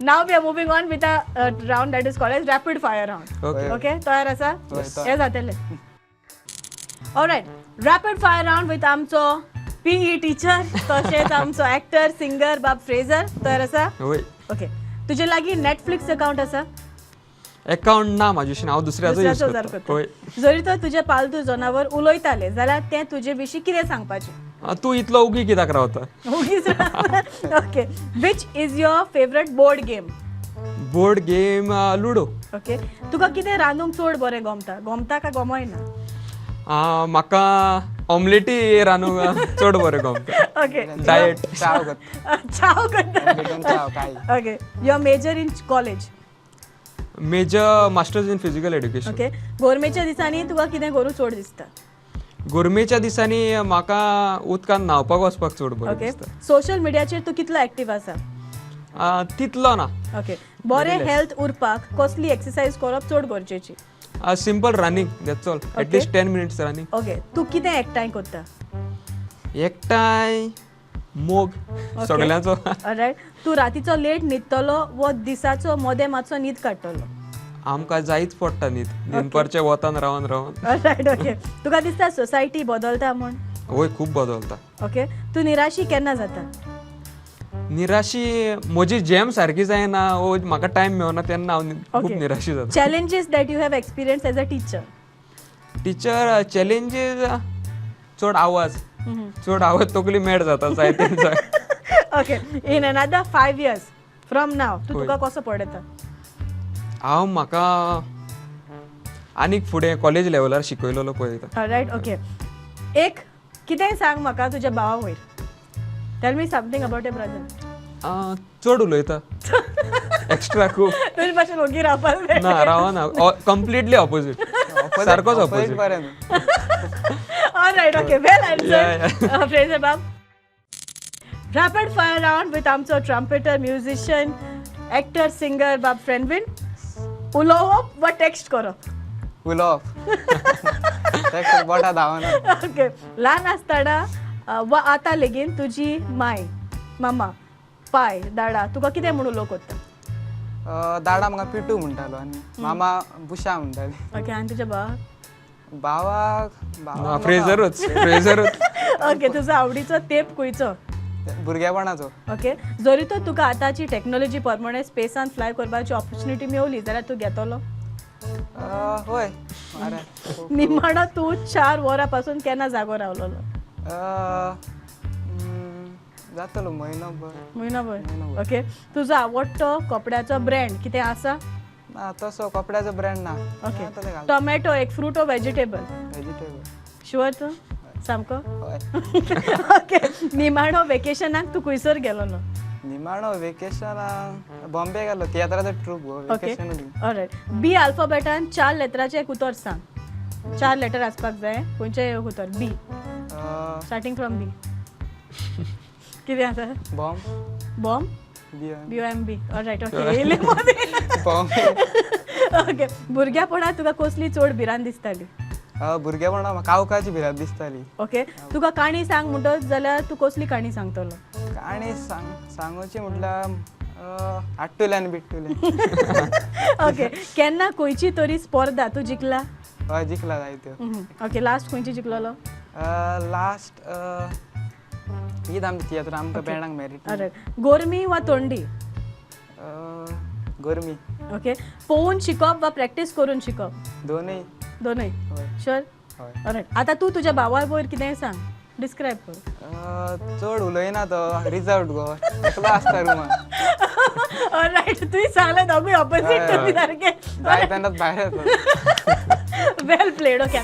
Now we are moving on with a round that is called as rapid fire round. Okay. तयार आसा? हे जातले. Alright. Rapid fire round with आमचो PE teacher, तशेंच आमचो actor, singer बाब Fraser. तयार आसा? होय. Okay. तुजे लागीं Netflix account आसा? अकाउंट ना म्हाजेशी हांव दुसऱ्याचो यूज दुसऱ्याचो करता. करता. होय. जरी तर तुजे पालतू जनावर उलयताले जाल्यार तें तुजे विशीं कितें सांगपाचें? तू इतलो उगी कित्याक रावता? Okay. Which is your favourite board game? Board game ludo. Okay. तुका कितें रांदूंक चड बरें गमता का गमयना? म्हाका ऑमलेटी रांदूंक चड बरें गमता. ओके. डायट. चाव करता. चाव करता. बेटून चाव काय. Okay. Your major in college? Major masters in physical education. Okay. गोरमेच्या दिसांनी तुका कितें करूं चड दिसता? गोरमेच्या दिसांनी म्हाका उदकान न्हांवपाक वचपाक चड बरें ओके. दिसता. सोशल मिडियाचेर तू कितलो एक्टिव्ह आसा? तितलो ना. ओके. बरें हेल्थ उरपाक कसली एक्सरसाइज करप चड गरजेची? Simple running that's all. At least 10 minutes running. Okay. तू कितें एकठांय करता? एकटाय मोग सगळ्यांचो. ऑलराइट. तू रातीचो लेट न्हिदतलो वो दिसाचो मोदें मातसो न्हीद काडटलो? आमकां जायच पडटा न्हीद दिनपरचे वतान रावन. ऑलराइट. ओके. तुका दिसता सोसायटी बदलता म्हण? होय खूब बदलता. ओके. तू निराशी केन्ना जाता? निराशी म्हजी जॅम सारकी जायना वो म्हाका टायम मेळना तेन्ना हांव खूब निराशी जाता. Challenges that you have experience as a teacher? Teacher challenges चड आवाज तकली मॅड जाता जायते. Okay. In another 5 years from now तू तुका कसो पळयता? हांव म्हाका आनीक फुडें कॉलेज लेवलार शिकयलोलो पळयता. ऑलराइट. ओके. एक कितेंय सांग म्हाका तुज्या भावा वयर. Tell me something about your brother. चड उलयता. एक्स्ट्रा खूब. तुजे भाशेन ओगी रावपाक जाय. ना रावना. Completely opposite. सारकोच ऑपोजीट. बरें न्हू. Alright. Okay. Well answered. Fraser बाब. रॅपिड फायर राउंड विथ आमचो ट्रम्पेटर, म्युझिशियन, एक्टर, सिंगर बाब फ्रेंडविन. उलोवप वा टेक्स्ट करप? उलोवप. तेका बोटा धांवना. ओके. ल्हान आसतना वा आतां लेगीन तुजी माय, मामा, पाय, दाडा तुका कितें म्हूण उलोवंक कोत्ता? दाडा म्हाका पिटू म्हणटालो आनी मामा बुशा म्हणटाली. ओके. आनी तुज्या भावाक? भावाक फ्रेझरूच. ओके. तुजो आवडीचो तेप खंयचो? भुरगेपणाचो. ओके. जरी तर तुका आतांची टॅक्नोलॉजी प्रमाणे स्पेसान फ्लाय करपाची ऑपॉर्च्युनिटी मेवली जाल्यार तूं घेतलो? होय. निमाणो तूं 4 वरां पासून केन्ना जागो रावलोलो? जातलो म्हयनोभर. म्हयनोभर. ओके. तुजो आवडटो कपड्याचो ब्रँड कितें आसा? ना तसो कपड्याचो ब्रँड ना. ओके. टोमॅटो एक fruit or vegetable? Vegetable. Sure तूं सामको? होय. ओके. निमाणो वेकेशनाक तूं खंयसर गेलोलो? निमाणो वेकेशनाक बॉम्बे गेलो. तियात्राचो ट्रूप गो. ओके. वेकेशन. ऑलराइट. बी अल्फाबेटान 4 लेटराचें एक उतर सांग. 4 लेटर आसपाक जाय. खंयचें एक उतर? बी. स्टार्टिंग फ्रॉम बी. कितें आसा? Bomb. Bomb? BOMB. Alright. Okay. येयलें बॉम्ब. ओके. भुरग्यापणांत तुका कसली चड भिरांत दिसताली? भुरगेपणा म्हाका कावकाची भिरांत दिसताली. ओके. तुका काणी सांग म्हणटत जाल्यार तूं कसली काणी सांगतलो? काणी सांगोची म्हटल्यार आट्टुल्यान बिट्टुल्यान. ओके. केन्ना खंयची तरी स्पर्धा तूं जिखला? हय जिखला जायत्यो. ओके. लास्ट खंयची जिखलोलो? लास्ट हीच आमची तियात्र आमकां बँडाक मेरीट. ऑलराइट. गोरमी वा थंडी? गरमी. ओके. पोवून शिकप वा प्रॅक्टीस करून शिकप? दोनूय. दोनूय. हय. शुअर? हय. ऑलराइट. आतां तूं तुज्या भावा वयर कितेंय सांग. डिस्क्रायब कर. चड उलयना तो. रिजर्वड गो. एकलो आसता रुमान. ऑलराइट. तुवें सांगलें दोगूय ऑपोजीट तुमी सारके. जाय तेन्नाच भायर येता. वेल प्लेड. ओके.